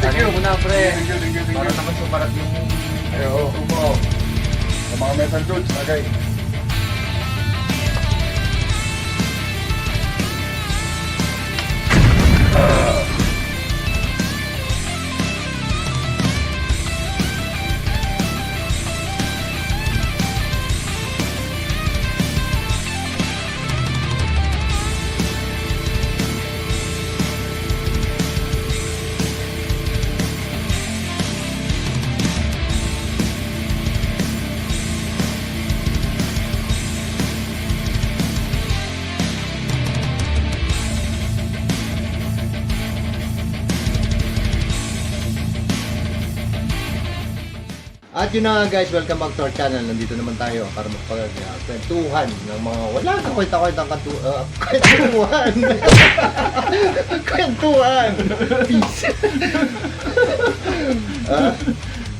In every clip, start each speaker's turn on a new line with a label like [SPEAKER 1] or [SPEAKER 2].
[SPEAKER 1] Thank you.
[SPEAKER 2] muna, pre.
[SPEAKER 1] Thank you.
[SPEAKER 2] Para naman sumarat yung
[SPEAKER 1] Ayo, mo. Sa mga metal dudes, tagay.
[SPEAKER 3] At yun na nga guys, welcome back to our channel. Nandito naman tayo para magpagkwentuhan ng mga wala kang kwenta-kwentang kwentuhan. Kwentuhan. Peace.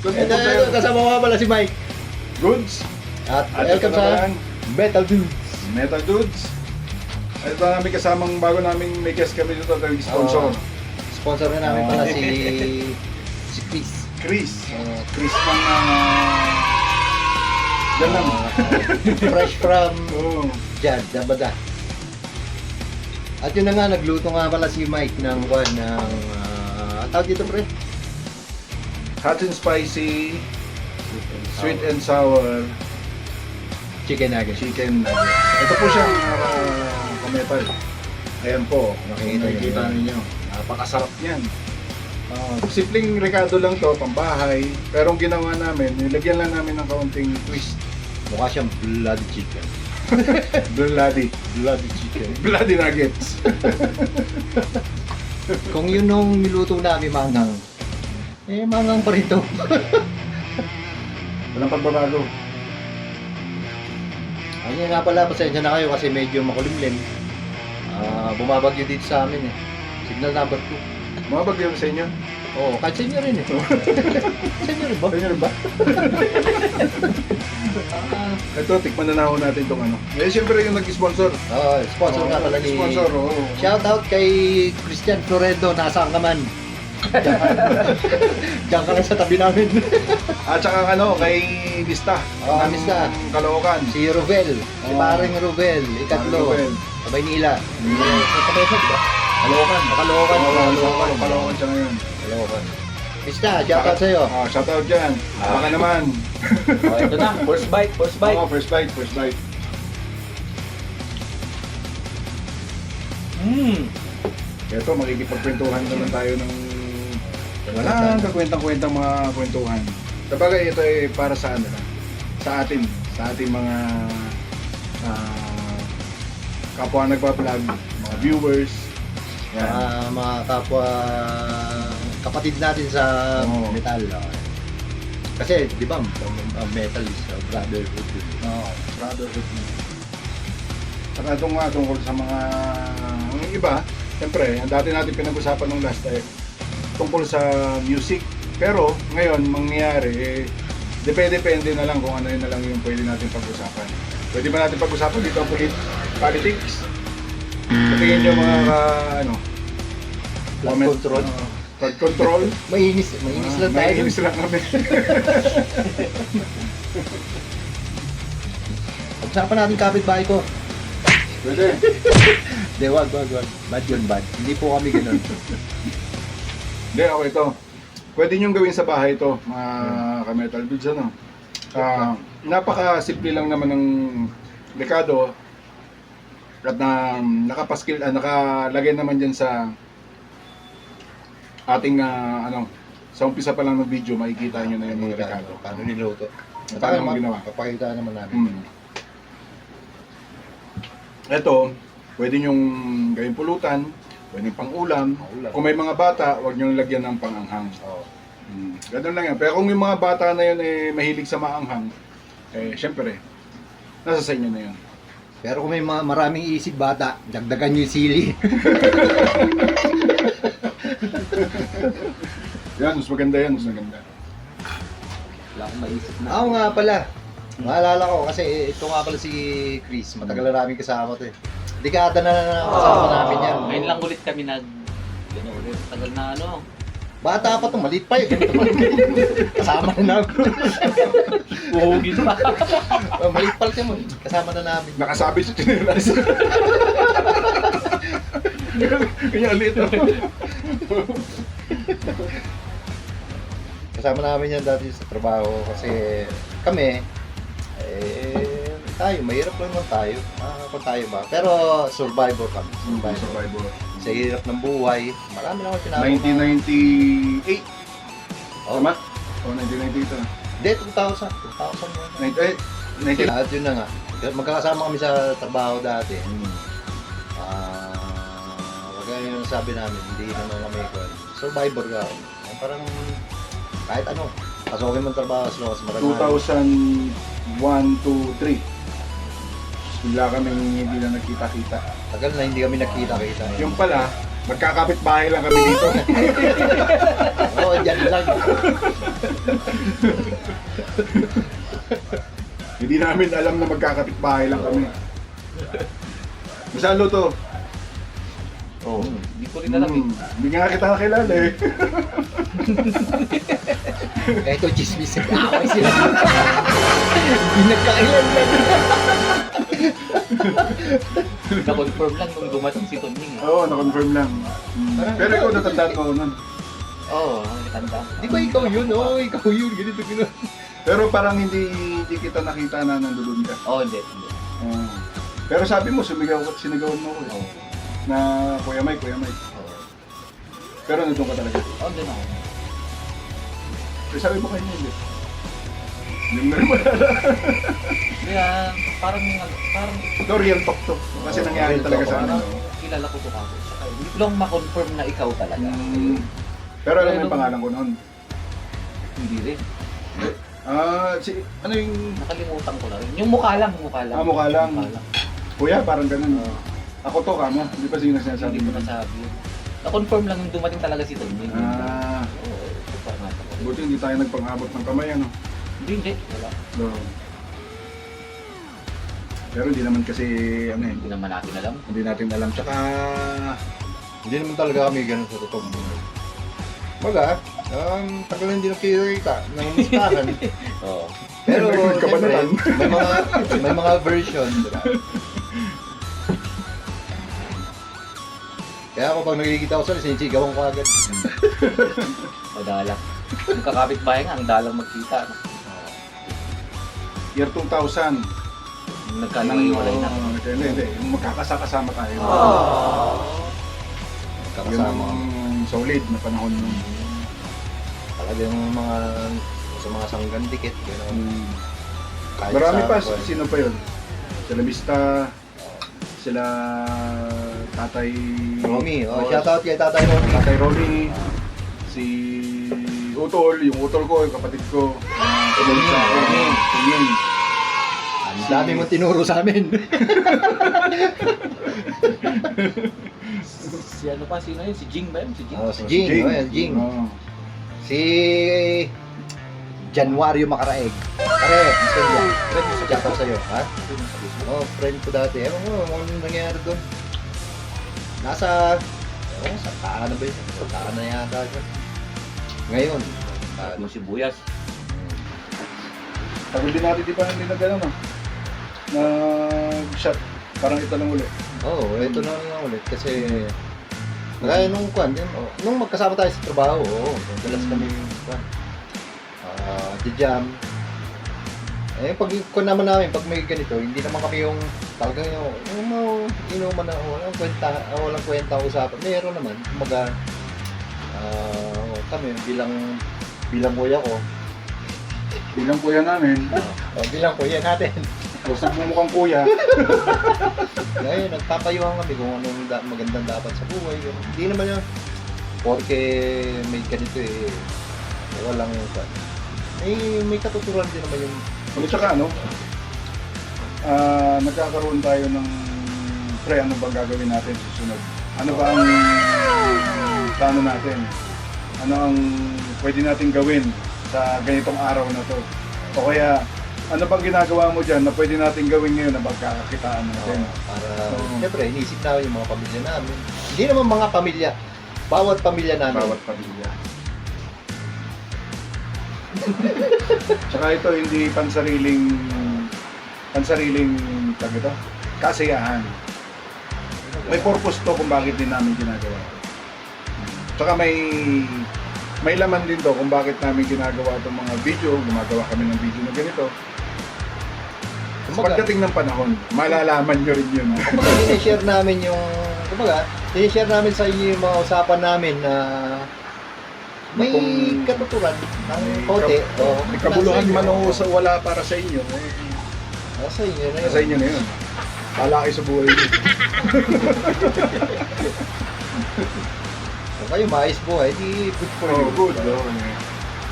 [SPEAKER 3] Ito, kasama ko nga pala si Mike.
[SPEAKER 1] Goods.
[SPEAKER 3] At
[SPEAKER 1] At
[SPEAKER 3] welcome
[SPEAKER 1] ito
[SPEAKER 3] sa
[SPEAKER 1] naman,
[SPEAKER 3] Metal Dudes.
[SPEAKER 1] Metal Dudes. At ito namin kasamang bago namin may guest kami dito ng sponsor.
[SPEAKER 3] Sponsor na namin pala si Chris.
[SPEAKER 1] Chris. Chris ng yan lang.
[SPEAKER 3] Fresh from
[SPEAKER 1] Oo.
[SPEAKER 3] Jad, Dabada. At yun na nga, nagluto nga pala si Mike ng tawag dito pre?
[SPEAKER 1] Hot and spicy, sweet and sour
[SPEAKER 3] Chicken nuggets.
[SPEAKER 1] chicken nuggets. Ito po siyang kametal. Ayan po,
[SPEAKER 3] Nakikita
[SPEAKER 1] ninyo. Napakasarap niyan. Simpleng Ricardo lang to, pambahay. Pero ang ginawa namin, nilagyan lang namin ng kaunting twist.
[SPEAKER 3] Mukha siyang bloody chicken.
[SPEAKER 1] Bloody.
[SPEAKER 3] Bloody chicken.
[SPEAKER 1] Bloody nuggets.
[SPEAKER 3] Kung yun nung niluto namin mangang, mangang pa rin to.
[SPEAKER 1] Walang pagbabago.
[SPEAKER 3] Ayun nga pala, pasensya na kayo kasi medyo makulimlim. Bumabagyo dito sa amin eh. Signal number 2.
[SPEAKER 1] Mabagyan sa inyo?
[SPEAKER 3] Oo, kahit sa inyo rin eh. Sa inyo rin ba?
[SPEAKER 1] Sa inyo rin ba? Ito, tikman na natin itong ano. Eh, siyempre yung nag-sponsor.
[SPEAKER 3] Sponsor nga pala ni...
[SPEAKER 1] Sponsor, oo.
[SPEAKER 3] Shout out kay Christian Floredo, nasaan ka man? Diyan ka lang sa tabi namin.
[SPEAKER 1] At saka ano, kay Lista. ng
[SPEAKER 3] Lista.
[SPEAKER 1] Caloocan.
[SPEAKER 3] Si Ruvel, si paring Ruvel, ikatlo.
[SPEAKER 1] Ruvel.
[SPEAKER 3] Sa Maynila. Sa Tabesa, di ba?
[SPEAKER 1] Caloocan.
[SPEAKER 3] Caloocan.
[SPEAKER 1] Caloocan siya ngayon.
[SPEAKER 3] Caloocan. Bista, shout out sa'yo.
[SPEAKER 1] Shout out dyan. Baka naman.
[SPEAKER 2] Ito na, first bite.
[SPEAKER 1] First bite. Ito, makikipagkwentuhan naman tayo ng wala kakwentang-kwentang mga kwentuhan. Sabagay, ito ay para sa ano lang, sa ating mga kapwa nagpa-vlog, mga viewers. Yan.
[SPEAKER 3] Mga kapwa kapatid natin sa
[SPEAKER 1] Oo.
[SPEAKER 3] metal. Kasi, di ba, metal is brotherhood.
[SPEAKER 1] Brotherhood. Saka itong nga tungkol sa mga iba, siyempre, ang dati natin pinag-usapan ng last time, tungkol sa music. Pero ngayon, mangyayari, depende na lang kung ano yun na lang yung pwede natin pag-usapan. Pwede ba natin pag-usapan dito ang politics? Sabihin nyo mga
[SPEAKER 3] Flood
[SPEAKER 1] comment.
[SPEAKER 3] control.
[SPEAKER 1] Flood control.
[SPEAKER 3] Mainis lang tayo.
[SPEAKER 1] Mainis lang kami.
[SPEAKER 3] Usapan natin kapitbahay ko.
[SPEAKER 1] Pwede.
[SPEAKER 3] Hindi, wag. Bad yun, bad. Hindi po kami ganun.
[SPEAKER 1] Hindi, okay ito. Pwede nyo gawin sa bahay ito, mga ka-metal dudes, ano? Napaka-simple lang naman ng Ricardo at nakapaskil, nakalagay naman dyan sa ating, sa umpisa pa lang ng video, makikita nyo na yung mga Ricardo.
[SPEAKER 3] Paano niluto?
[SPEAKER 1] Paano ginawa?
[SPEAKER 3] Papakita naman namin.
[SPEAKER 1] Ito, pwede nyong gawin pulutan, pwede pang ulam. Kung may mga bata, huwag nyong lagyan ng panganghang. Ganun lang yan. Pero kung yung mga bata na yun mahilig sa maanghang, syempre, nasa sa inyo na yun.
[SPEAKER 3] Pero kung may maraming isip bata, dagdagan nyo yung sili.
[SPEAKER 1] Yan, mas maganda yan, mas maganda.
[SPEAKER 2] Wala akong maisip na.
[SPEAKER 3] Ako nga pala. Maalala ko kasi ito nga pala si Chris. Matagal na namin kasama to eh. Dekada na kasama namin yan.
[SPEAKER 2] Ngayon lang ulit kami tagal na
[SPEAKER 3] Bata pa to, maliit pa yun. Ganito pa. Kasama na namin.
[SPEAKER 2] Uhugin pa.
[SPEAKER 3] Oh, maliit pa siya mo. Kasama na namin.
[SPEAKER 1] Nakasabi sa chinelas. Kanya ulit.
[SPEAKER 3] Kasama namin yan dati sa trabaho kasi kami, tayo, mahirap lang naman tayo. Kung tayo ba? Pero survivor kami.
[SPEAKER 1] Survivor.
[SPEAKER 3] Sa hirap ng buhay, marami naman tinawag
[SPEAKER 1] 1998.
[SPEAKER 3] Oh,
[SPEAKER 1] Tama? O, 1998 ito.
[SPEAKER 3] Hindi, 2000. 2000 yun.
[SPEAKER 1] 1998.
[SPEAKER 3] At yun na nga. Magkakasama kami sa trabaho dati. Kaya yung sabi namin, hindi naman kami survivor ka. Parang kahit ano, pasukin mo ang trabaho as long as marami.
[SPEAKER 1] 2001 to 3. Bigla kaming hindi na nagkita-kita.
[SPEAKER 3] Tagal na hindi kami nakita-kita.
[SPEAKER 1] Yung pala, magkakapit bahay lang kami dito.
[SPEAKER 3] Oo, dyan lang.
[SPEAKER 1] Hindi namin alam na magkakapit bahay lang kami. Masalo to.
[SPEAKER 2] Oo. Hindi ko rin alam eh.
[SPEAKER 1] Hindi nga kita nakilala eh.
[SPEAKER 3] Eto, chismis. Away sila. Hindi nagkailan lang.
[SPEAKER 2] Na-confirm lang nung dumating si Tonying eh.
[SPEAKER 1] Oo, na-confirm lang. Pero ikaw natandaan ko nun.
[SPEAKER 2] Oo, tanda.
[SPEAKER 3] Di ba ikaw yun? Oo, ikaw yun. Ganito, ganito.
[SPEAKER 1] Pero parang hindi kita nakita na nandoon ka.
[SPEAKER 2] Oo, hindi.
[SPEAKER 1] Oo. Pero sabi mo, sinigawan mo ko eh.
[SPEAKER 2] Oo.
[SPEAKER 1] Na Kuya Mike.
[SPEAKER 2] Oo.
[SPEAKER 1] Pero nandun ka talaga.
[SPEAKER 2] Oo, doon ako.
[SPEAKER 1] Pero sabi mo kayo hindi. Yung na naman.
[SPEAKER 2] Kaya parang
[SPEAKER 1] Ito real talk to. Kasi
[SPEAKER 3] Oo,
[SPEAKER 1] nangyari
[SPEAKER 3] real
[SPEAKER 1] talaga
[SPEAKER 3] talk.
[SPEAKER 1] sa amin.
[SPEAKER 2] parang kilala ko to ako. Saka hindi ko lang ma-confirm na ikaw talaga.
[SPEAKER 1] Pero alam mo yung pangalan ko noon.
[SPEAKER 2] Hindi rin.
[SPEAKER 1] Ano yung
[SPEAKER 2] Nakalimutan ko na rin. Yung mukha lang.
[SPEAKER 1] mukha lang. Kuya, parang ganun. Ako to, kamo. Hindi pa sino sinasabi
[SPEAKER 2] Hindi
[SPEAKER 1] mo.
[SPEAKER 2] ko nasabi yun. Na-confirm lang yung dumating talaga si Tonying. Oo, ito pa nga.
[SPEAKER 1] Buti hindi tayo nagpang-abot ng kamay, ano?
[SPEAKER 2] Hindi. Wala.
[SPEAKER 1] So, pero hindi naman kasi, ano eh,
[SPEAKER 2] Hindi naman natin alam.
[SPEAKER 1] hindi natin alam. Tsaka,
[SPEAKER 3] Hindi naman talaga kami ganun sa totoong buhay. Baga, tagal na hindi nakikita ng listahan.
[SPEAKER 2] Oo.
[SPEAKER 3] Pero
[SPEAKER 1] May
[SPEAKER 3] siyempre,
[SPEAKER 1] kabanatan.
[SPEAKER 3] may mga version, diba? Kaya ako pag nakikita ko sa sinisigawan ko agad.
[SPEAKER 2] Madala. Yung kakapit bahay nga, ang dalang magkita. No?
[SPEAKER 1] year 2000,
[SPEAKER 2] Yung nagkaliwalay na.
[SPEAKER 1] Hindi, yung magkakasama tayo.
[SPEAKER 3] Kakasama.
[SPEAKER 1] Yung solid na panahon nun.
[SPEAKER 3] Talagang sa mga sanggan dikit. Gano'n. Kahit
[SPEAKER 1] Marami
[SPEAKER 3] sa-
[SPEAKER 1] pa, sino pa yun? Sila Vista, sila Tatay
[SPEAKER 3] Romy. Shoutout kay Tatay Romy.
[SPEAKER 1] Tatay Romy, si Utol, yung Utol ko, yung kapatid ko. Tingin.
[SPEAKER 3] Ang dami mong tinuro sa amin.
[SPEAKER 2] Si ano pa, sino yun? Si Jing ba yun? Si Jing?
[SPEAKER 3] Si Jing. Oh, yan, Jing.
[SPEAKER 1] Oo.
[SPEAKER 3] Si Januario Macaraeg. Pare, gusto niya. Shoutout sa'yo, ha? Friend ko dati. Ewan ko, anong nangyari doon? Sa Taan ba yun? Sa Taan na yata siya. Ngayon,
[SPEAKER 2] Yung sibuyas.
[SPEAKER 1] Tagal din natin, di ba hindi na gano'n, no? Nag-shot. Parang ito lang ulit.
[SPEAKER 3] ito na lang ulit kasi kaya nung nung magkasama tayo sa trabaho, dalas kami jam. Pag naman namin, pag may ganito, hindi naman kami yung talagang inuman na walang kwenta usapan. Meron naman, kumaga kami bilang kuya ko,
[SPEAKER 1] Bilang kuya namin,
[SPEAKER 3] bilang kuya natin.
[SPEAKER 1] gusto mo mukhang kuya.
[SPEAKER 3] Ngayon, nagpapayuhan kami kung anong magandang dapat sa buhay. Hindi naman yung porque may ganito walang may katuturan din naman yung
[SPEAKER 1] At saka nagkakaroon tayo ng ano bang gagawin natin susunod? Ano ba ang plano natin? Ano ang pwede natin gawin sa ganitong araw na to? O kaya, ano bang ginagawa mo dyan na pwede natin gawin ngayon na magkakakitaan natin?
[SPEAKER 3] para siyempre inisip namin yung mga pamilya namin. Hindi naman mga pamilya, bawat pamilya namin.
[SPEAKER 1] Bawat pamilya. Tsaka ito hindi pansariling tag ito, kasiyahan. May purpose to kung bakit din namin ginagawa ito. Tsaka may laman din to kung bakit namin ginagawa itong mga video, gumagawa kami ng video na ganito. Sa
[SPEAKER 3] Kumbaga-
[SPEAKER 1] pagdating ng panahon, malalaman nyo rin yun.
[SPEAKER 3] Kumbaga, sinishare namin sa inyo yung mga usapan namin na may
[SPEAKER 1] Kung-
[SPEAKER 3] katuturan ng
[SPEAKER 1] May
[SPEAKER 3] konti.
[SPEAKER 1] May kabuluhan man o sa wala para sa inyo,
[SPEAKER 3] Nasa inyo na yun.
[SPEAKER 1] sa inyo na yun. Pala kayo sa buhay nyo.
[SPEAKER 3] Kung kayo maayos buhay, di good for you.
[SPEAKER 1] Oh, good.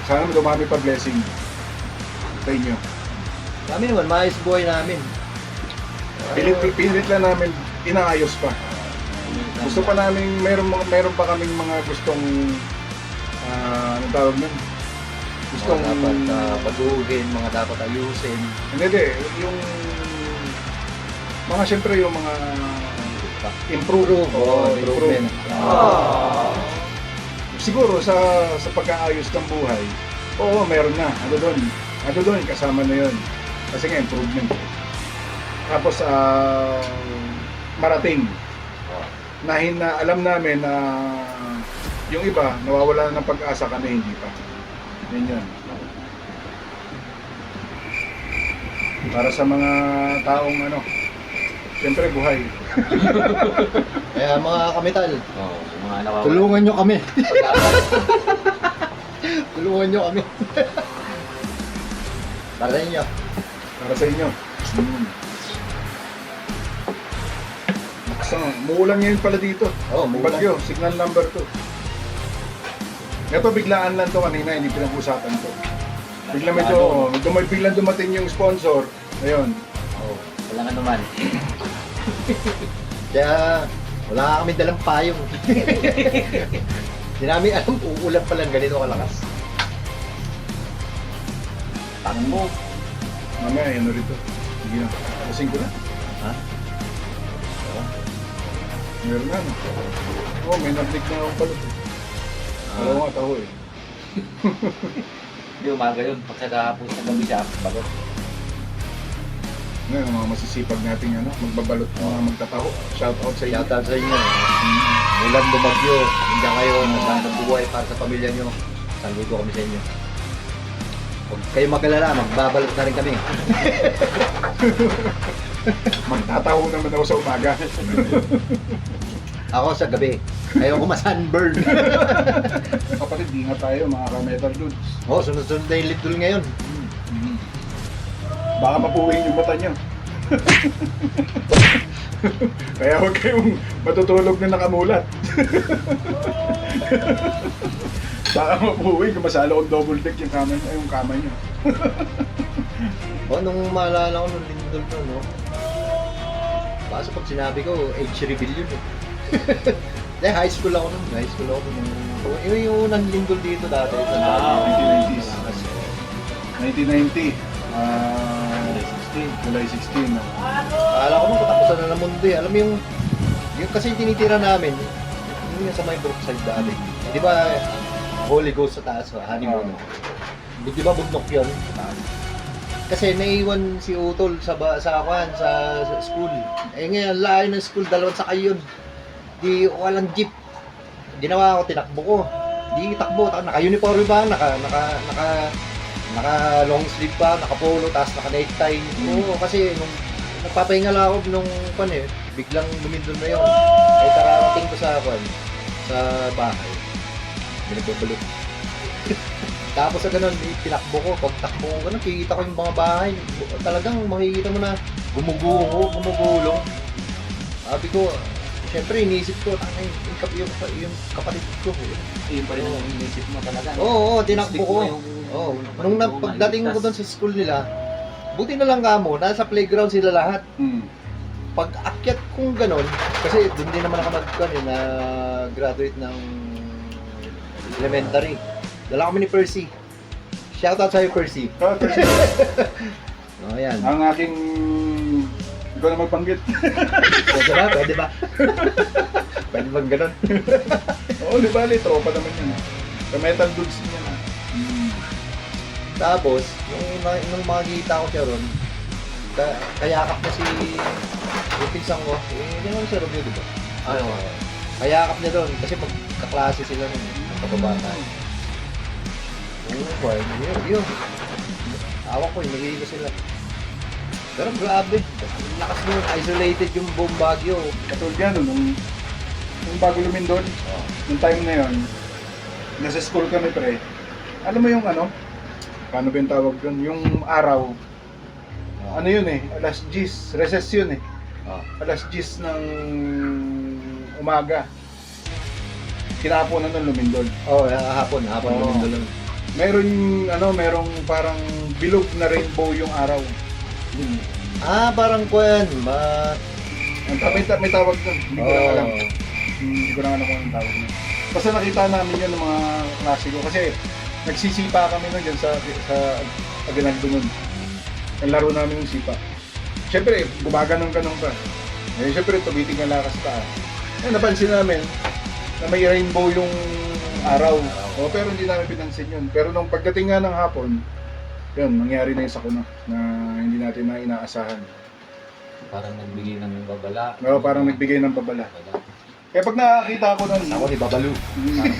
[SPEAKER 1] Sana dumami pa blessing sa inyo.
[SPEAKER 3] Kami naman, maayos buhay namin.
[SPEAKER 1] Pilit lang namin, inaayos pa. Gusto pa namin, meron pa kaming mga gustong, anong tawag nun? Gustong,
[SPEAKER 3] Mga dapat patuhin, mga dapat ayusin.
[SPEAKER 1] hindi, yung, mga siyempre yung mga improve.
[SPEAKER 3] Improvement.
[SPEAKER 1] Siguro sa pag-aayos ng buhay, oo, meron na. Ano doon, kasama na yun. Kasi nga, improvement. Tapos, marating. Na alam namin na yung iba, nawawala ng pag-asa, kami hindi pa. Yan yun. Para sa mga taong siyempre buhay.
[SPEAKER 3] Kaya mga kamital,
[SPEAKER 2] Oo, yung mga nawawala.
[SPEAKER 3] tulungan nyo kami. Tulungan nyo kami. Para sa inyo.
[SPEAKER 1] Para sa inyo. Muulan ngayon pala dito.
[SPEAKER 3] Oo, muulan.
[SPEAKER 1] Bagyo, signal number 2. Ito biglaan lang to kanina, hindi pinag-usapan to. Biglang dumating yung sponsor. Ayun.
[SPEAKER 2] Oo, wala nga naman.
[SPEAKER 3] Kaya wala kami dalang payong. Hindi namin alam uulan pa lang ganito kalakas.
[SPEAKER 2] Tangan mo.
[SPEAKER 1] Mamaya, yan rito. Sige na. Kasing ko na.
[SPEAKER 3] Ha?
[SPEAKER 1] Meron na. May nablik na akong balot. Alam nga, taho eh.
[SPEAKER 2] Hindi umaga yun. Pag sa kahapon sa gabi siya, bagot.
[SPEAKER 1] Ngayon, mga masisipag nating magbabalot, mga magtataho. Shout out sa inyo.
[SPEAKER 3] Shoutout sa inyo. Ulan bumagyo. Hindi kayo naghanap buhay para sa pamilya nyo. Saludo kami sa inyo. Huwag kayo mag-alala, magbabalot na rin kami.
[SPEAKER 1] Magtataho naman ako sa umaga.
[SPEAKER 3] Ako sa gabi. Ayoko ma-sunburn.
[SPEAKER 1] Kapatid, di nga tayo mga ka-metal dudes.
[SPEAKER 3] Oh, sunod-sunod na yung lidl ngayon.
[SPEAKER 1] Baka mapuwing yung mata nyo. Kaya huwag kayong matutulog na nakamulat. Baka mapuwing kung masalo kong double deck yung kamay nyo.
[SPEAKER 3] Oh, nung maalala ko nung lindol to, no? Basta pag sinabi ko, age reveal yun eh. Dahil high school ako nun. Yung unang lindol dito dati. Sa
[SPEAKER 1] 1990s. 1990. July 16.
[SPEAKER 3] Akala ko nung katapusan na ng mundo eh. Alam mo yung kasi tinitira namin, yung sa may Brookside dati. Eh, di ba, Holy Ghost sa taas, honeymoon. Di ba bundok yun? Kasi naiwan si Utol sa school. Eh ngayon, layo ng school, dalawang sakay yun. Di walang jeep. Ginawa ko, tinakbo ko. Di takbo, naka-uniform ba? Naka long sleeve pa, naka-polo, tapos naka-necktie. Oo, kasi nung nagpapahinga lang ako nung biglang lumindol na yun. Eh kararating ko sa bahay. Binagbabalot. Tapos sa ganun, tinakbo ko, pagtakbo ko ganun, kikita ko yung mga bahay. Talagang makikita mo na gumugulong. Sabi ko, syempre iniisip ko, yung kapatid ko.
[SPEAKER 2] Yun pa rin ang inisip mo talaga.
[SPEAKER 3] Oo, tinakbo ko.
[SPEAKER 2] Yung
[SPEAKER 3] Nung pagdating ko doon sa school nila, buti na lang kamo, nasa playground sila lahat. Pag akyat kong ganon, kasi doon din naman ako nag-graduate ng elementary. Dala kami ni Percy. Shoutout sa'yo, Percy. Oh, yan.
[SPEAKER 1] Ang aking... Ikaw na magbanggit.
[SPEAKER 3] Pwede ba? Pwede ba? Pwede bang ganon?
[SPEAKER 1] Oo, di bali, tropa naman yan. Ka-metal dudes niya na.
[SPEAKER 3] Tapos, nung makikita ko siya ron, kayakap na si yung pinsan ko. Hindi naman siya review, di ba?
[SPEAKER 2] Ano?
[SPEAKER 3] Kayakap niya doon kasi magkaklase sila nun. Magkababata. Oo, boy. Yun. Awak ko, nagiging ko sila. Pero grabe. Ang lakas nun. Isolated yung buong Baguio.
[SPEAKER 1] Katulad yan, nung bago lumindol, nung time na yun, nasa school kami pre, alam mo yung ano, paano ba yung tawag yun? Yung araw, ano yun eh, alas 10, recess yun eh. Alas 10 ng umaga. Kinahaponan ng lumindol.
[SPEAKER 3] Hapon
[SPEAKER 1] Oo.
[SPEAKER 3] lumindol.
[SPEAKER 1] Merong parang bilog na rainbow yung araw.
[SPEAKER 3] Parang kuyan.
[SPEAKER 1] May tawag doon, hindi ko lang alam.
[SPEAKER 3] Oo.
[SPEAKER 1] Hindi ko lang alam kung anong tawag doon. Basta nakita namin yun ng mga klase ko. Kasi nagsisipa kami nun dyan sa Aguinaldo nun. Ang laro namin yung sipa. Siyempre, gumaganong-ganong ka. Eh, siyempre, tumiting ang lakas taas. Eh, napansin namin na may rainbow yung araw. Pero hindi namin pinansin yun. Pero nung pagdating nga ng hapon, yun, nangyari na yung sakuna na hindi natin na inaasahan.
[SPEAKER 2] Parang nagbigay ng babala.
[SPEAKER 1] Parang nagbigay ng babala. Kaya pag nakakita ko nun,
[SPEAKER 3] Ako ni Babalu.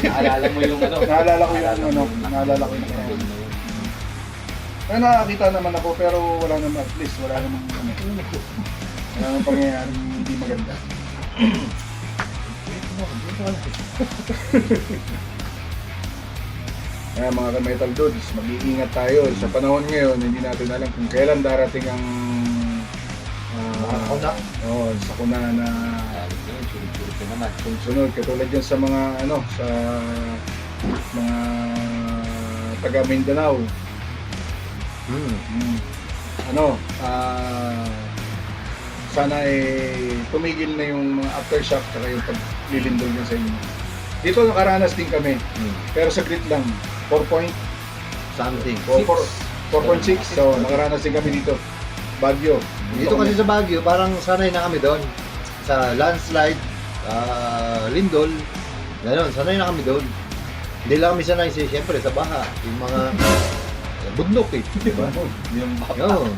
[SPEAKER 2] Naalala mo yung ano?
[SPEAKER 1] naalala ko yung Kaya nakakita naman ako pero wala naman, at least wala namang wala namang pangyayaring hindi maganda. Kaya mga ka-metal dudes, mag-iingat tayo. Sa panahon ngayon, hindi natin alam kung kailan darating ang sakuna na
[SPEAKER 2] Sunod-sunod naman.
[SPEAKER 1] sunod. Katulad yan sa mga sa mga taga Mindanao. Sana tumigil na yung mga aftershock at yung paglilindol niya sa inyo. Dito nakaranas din kami, pero saglit lang. 4.6. So nakaranas din kami dito. Baguio.
[SPEAKER 3] Dito kasi sa Baguio, parang sanay na kami doon. Sa landslide, lindol, gano'n, sanay na kami doon. Hindi lang kami sanay, siyempre sa baha, yung mga bundok eh, di ba?
[SPEAKER 2] Yung
[SPEAKER 3] Oo.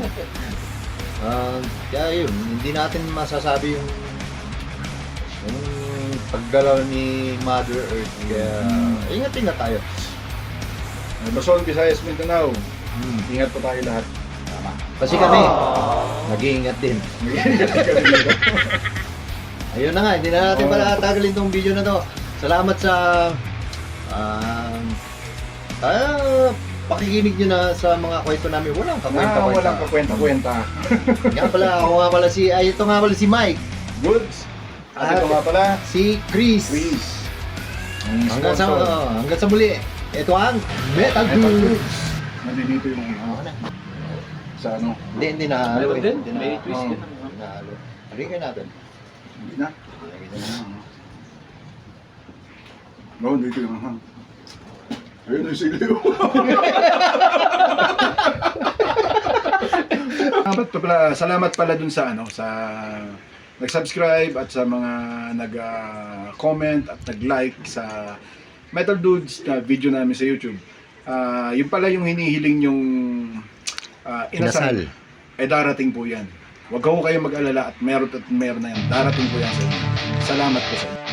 [SPEAKER 3] Kaya yun, hindi natin masasabi yung paggalaw ni Mother Earth. Kaya ingat-ingat tayo.
[SPEAKER 1] Luzon, Visayas, Mindanao. Ingat po tayo lahat.
[SPEAKER 3] Kasi kami, nag-iingat din. Ayun na nga, hindi na natin pala tagalin tong video na to. Salamat sa pakikinig nyo na sa mga kwento namin. Walang kakwenta-kwenta.
[SPEAKER 1] Walang kakwenta-kwenta.
[SPEAKER 3] Ito nga pala si Mike.
[SPEAKER 1] Goods. At ito nga pala,
[SPEAKER 3] Si Chris. Hanggang sa muli. Ito ang Metal Dudes.
[SPEAKER 1] Nandito yung sa ano.
[SPEAKER 3] Hindi na.
[SPEAKER 2] Meron din?
[SPEAKER 3] Hindi na.
[SPEAKER 2] May twist din.
[SPEAKER 3] Ringin natin.
[SPEAKER 1] Hindi na. No, dito yung ayun yung siliw. Salamat pala dun sa sa nag-subscribe at sa mga nag-comment at nag-like sa Metal Dudes na video namin sa YouTube. Yun pala yung hinihiling yung inasal. Darating po yan. Huwag kayong mag-alala at meron na yan. Darating po yan sa inyo. Salamat po sa inyo.